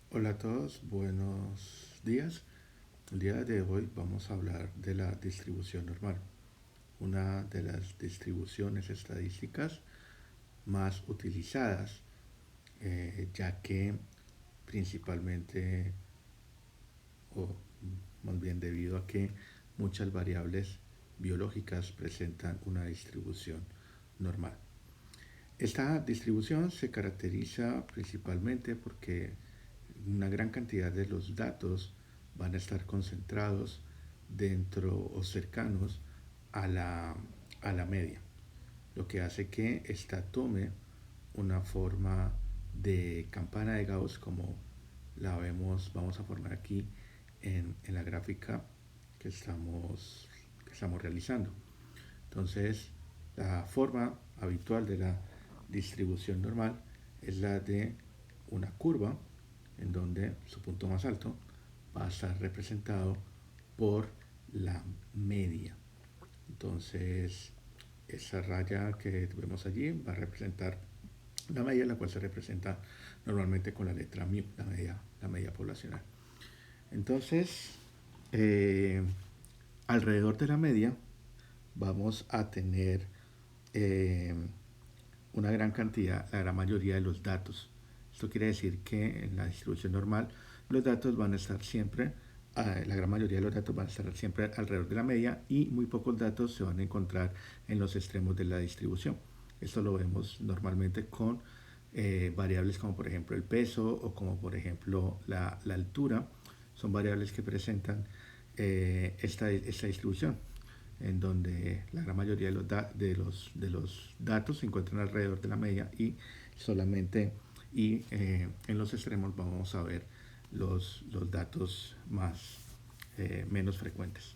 Hola a todos, buenos días. El día de hoy vamos a hablar de la distribución normal, una de las distribuciones estadísticas más utilizadas, ya que principalmente, o más bien debido a que muchas variables biológicas presentan una distribución normal. Esta distribución se caracteriza principalmente porque una gran cantidad de los datos van a estar concentrados dentro o cercanos a la media, lo que hace que esta tome una forma de campana de Gauss como la vemos, vamos a formar aquí en la gráfica que estamos realizando. Entonces, la forma habitual de la distribución normal es la de una curva en donde su punto más alto va a estar representado por la media. Entonces, esa raya que vemos allí va a representar la media, la cual se representa normalmente con la letra mu, la media poblacional. Entonces, eh, alrededor de la media vamos a tener eh, una gran cantidad, la gran mayoría de los datos. Esto quiere decir que en la distribución normal los datos van a estar siempre, la gran mayoría de los datos van a estar siempre alrededor de la media y muy pocos datos se van a encontrar en los extremos de la distribución. Esto lo vemos normalmente con variables como por ejemplo el peso o como por ejemplo la altura. Son variables que presentan esta distribución en donde la gran mayoría de los datos se encuentran alrededor de la media y solamente en los extremos vamos a ver los datos menos frecuentes.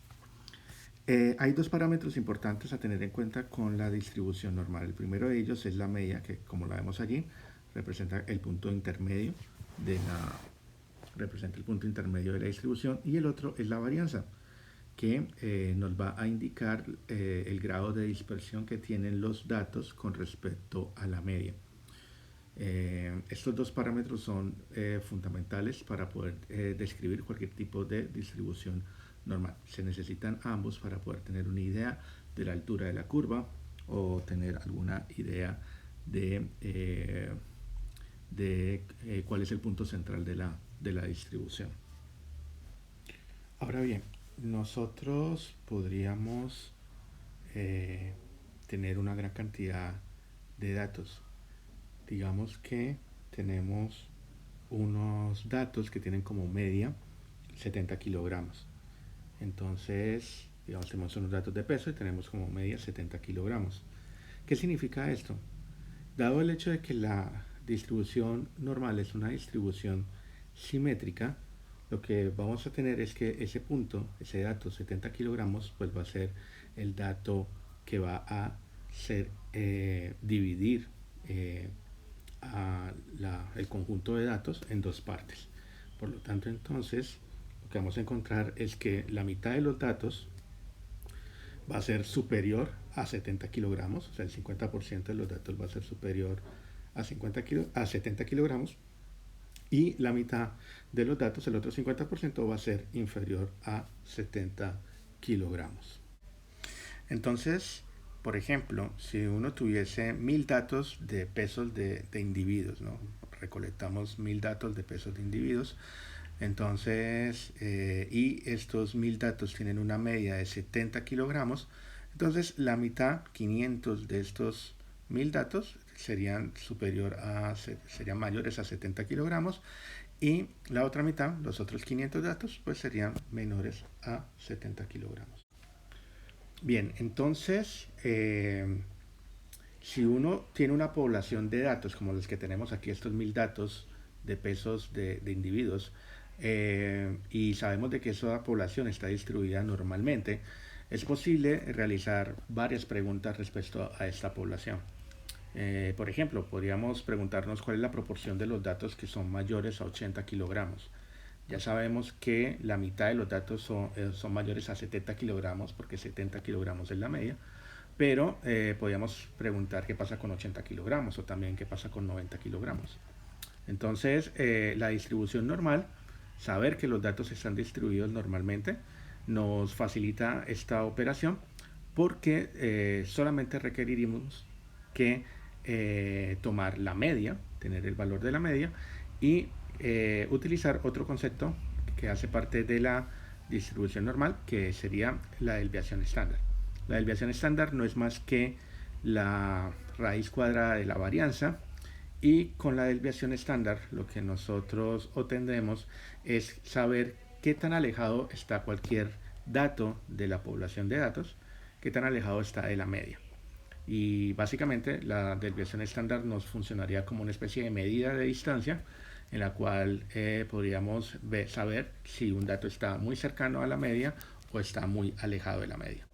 Hay dos parámetros importantes a tener en cuenta con la distribución normal. El primero de ellos es la media, que como la vemos allí, representa el punto intermedio de la, representa el punto intermedio de la distribución, y el otro es la varianza, que nos va a indicar el grado de dispersión que tienen los datos con respecto a la media. Estos dos parámetros son fundamentales para poder describir cualquier tipo de distribución normal. Se necesitan ambos para poder tener una idea de la altura de la curva o tener alguna idea de cuál es el punto central de la distribución. Ahora bien, nosotros podríamos eh, tener una gran cantidad de datos. Digamos que tenemos unos datos que tienen como media 70 kilogramos. Entonces, digamos, tenemos unos datos de peso y tenemos como media 70 kilogramos. ¿Qué significa esto? Dado el hecho de que la distribución normal es una distribución simétrica, lo que vamos a tener es que ese punto, ese dato 70 kilogramos, pues va a ser el dato que va a ser dividir eh, el conjunto de datos en dos partes. Por lo tanto, entonces, lo que vamos a encontrar es que la mitad de los datos va a ser superior a 70 kilogramos, o sea, el 50% de los datos va a ser superior a 70 kilogramos, y la mitad de los datos, el otro 50%, va a ser inferior a 70 kilogramos. Entonces, por ejemplo, si uno tuviese 1000 datos de pesos de individuos, ¿no? Recolectamos 1000 datos de pesos de individuos, entonces, y estos 1000 datos tienen una media de 70 kilogramos, entonces la mitad, 500 de estos 1000 datos, serían mayores a 70 kilogramos, y la otra mitad, los otros 500 datos, pues serían menores a 70 kilogramos. Bien, entonces, si uno tiene una población de datos como los que tenemos aquí, estos 1000 datos de pesos de individuos, y sabemos de que esa población está distribuida normalmente, es posible realizar varias preguntas respecto a esta población. Por ejemplo, podríamos preguntarnos cuál es la proporción de los datos que son mayores a 80 kilogramos. Ya sabemos que la mitad de los datos son mayores a 70 kilogramos, porque 70 kilogramos es la media, pero podríamos preguntar qué pasa con 80 kilogramos o también qué pasa con 90 kilogramos. Entonces, la distribución normal, saber que los datos están distribuidos normalmente, nos facilita esta operación porque solamente requeriremos que tomar la media, tener el valor de la media y utilizar otro concepto que hace parte de la distribución normal, que sería la desviación estándar. La desviación estándar no es más que la raíz cuadrada de la varianza, y con la desviación estándar lo que nosotros obtendremos es saber qué tan alejado está cualquier dato de la población de datos, qué tan alejado está de la media. Y básicamente la desviación estándar nos funcionaría como una especie de medida de distancia en la cual podríamos saber si un dato está muy cercano a la media o está muy alejado de la media.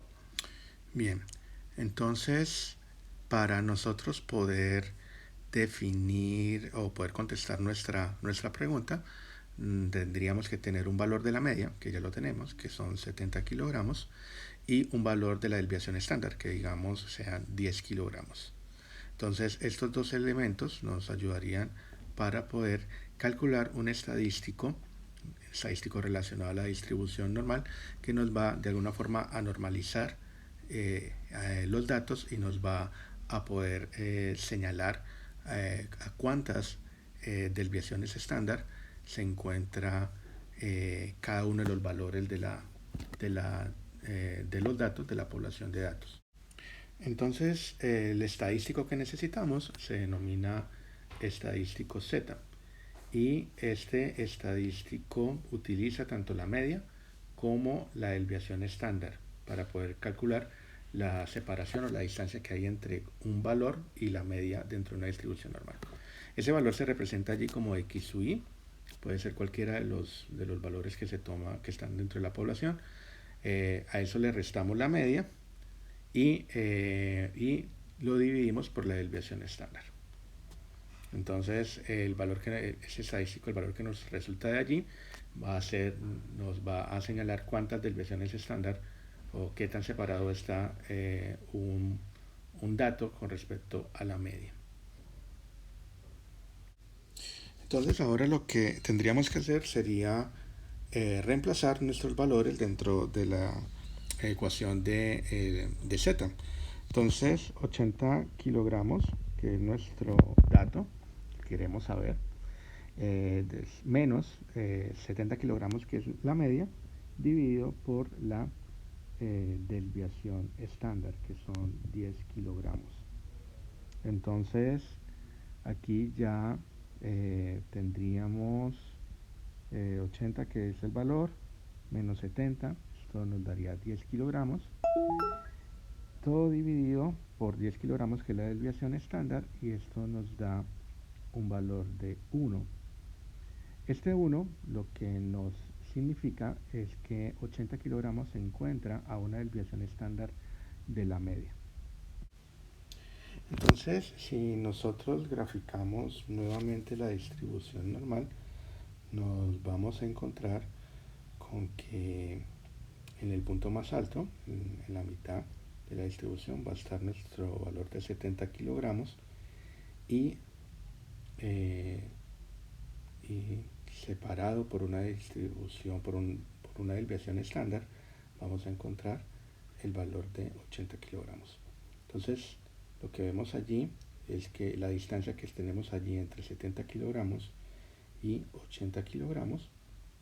Bien, entonces para nosotros poder definir o poder contestar nuestra pregunta, tendríamos que tener un valor de la media, que ya lo tenemos, que son 70 kilogramos, y un valor de la desviación estándar, que digamos sean 10 kilogramos. Entonces, estos dos elementos nos ayudarían para poder calcular un estadístico relacionado a la distribución normal, que nos va de alguna forma a normalizar los datos y nos va a poder señalar a cuántas desviaciones estándar se encuentra cada uno de los valores de los datos de la población de datos. Entonces, el estadístico que necesitamos se denomina estadístico Z, y este estadístico utiliza tanto la media como la desviación estándar para poder calcular la separación o la distancia que hay entre un valor y la media dentro de una distribución normal. Ese valor se representa allí como X sub I, puede ser cualquiera de los valores que se toma que están dentro de la población. A eso le restamos la media y lo dividimos por la desviación estándar. Entonces, el valor que es estadístico, el valor que nos resulta de allí, nos va a señalar cuántas desviaciones estándar o qué tan separado está un dato con respecto a la media. Entonces, ahora lo que tendríamos que hacer sería reemplazar nuestros valores dentro de la ecuación de Z. Entonces, 80 kilogramos, que es nuestro dato que queremos saber, menos 70 kilogramos, que es la media, dividido por la desviación estándar, que son 10 kilogramos. Entonces, aquí ya tendríamos 80, que es el valor, menos 70, esto nos daría 10 kilogramos, todo dividido por 10 kilogramos, que es la desviación estándar, y esto nos da un valor de 1. Este 1 lo que nos significa es que 80 kilogramos se encuentra a una desviación estándar de la media. Entonces, si nosotros graficamos nuevamente la distribución normal, nos vamos a encontrar con que en el punto más alto, en la mitad de la distribución, va a estar nuestro valor de 70 kilogramos y separado por una distribución, por una desviación estándar, vamos a encontrar el valor de 80 kilogramos. Entonces, lo que vemos allí es que la distancia que tenemos allí entre 70 kilogramos y 80 kilogramos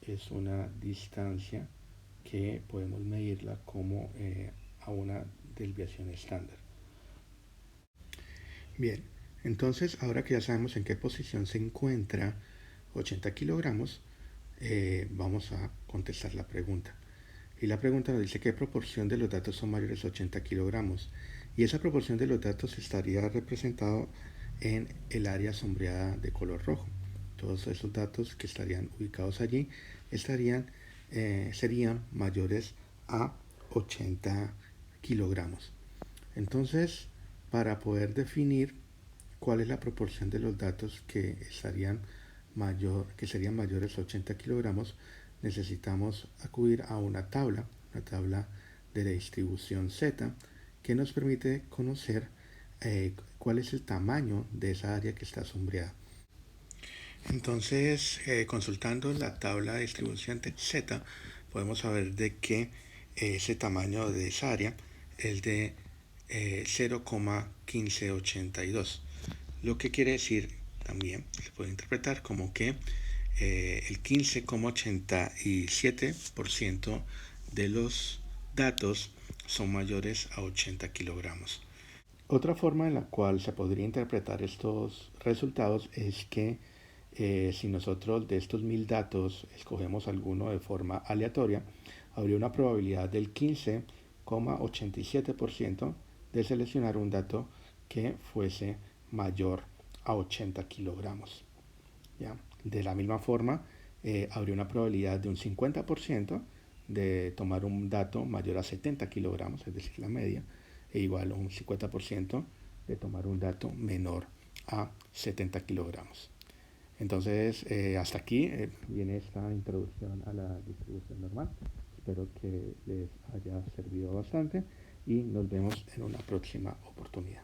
es una distancia que podemos medirla como a una desviación estándar. Bien, entonces ahora que ya sabemos en qué posición se encuentra 80 kilogramos, vamos a contestar la pregunta. Y la pregunta nos dice qué proporción de los datos son mayores a 80 kilogramos. Y esa proporción de los datos estaría representado en el área sombreada de color rojo. Todos esos datos que estarían ubicados allí serían mayores a 80 kilogramos. Entonces, para poder definir cuál es la proporción de los datos que serían mayores a 80 kilogramos, necesitamos acudir a una tabla de la distribución Z, que nos permite conocer cuál es el tamaño de esa área que está sombreada. Entonces, consultando la tabla de distribución de Z, podemos saber de que ese tamaño de esa área es de 0,1582, lo que quiere decir también, se puede interpretar como que el 15,87% de los datos son mayores a 80 kilogramos. Otra forma en la cual se podría interpretar estos resultados es que si nosotros de estos 1000 datos escogemos alguno de forma aleatoria, habría una probabilidad del 15,87% de seleccionar un dato que fuese mayor a 80 kilogramos. ¿Ya? De la misma forma, habría una probabilidad de un 50% de tomar un dato mayor a 70 kilogramos, es decir, la media, e igual a un 50% de tomar un dato menor a 70 kilogramos. Entonces, hasta aquí viene esta introducción a la distribución normal. Espero que les haya servido bastante y nos vemos en una próxima oportunidad.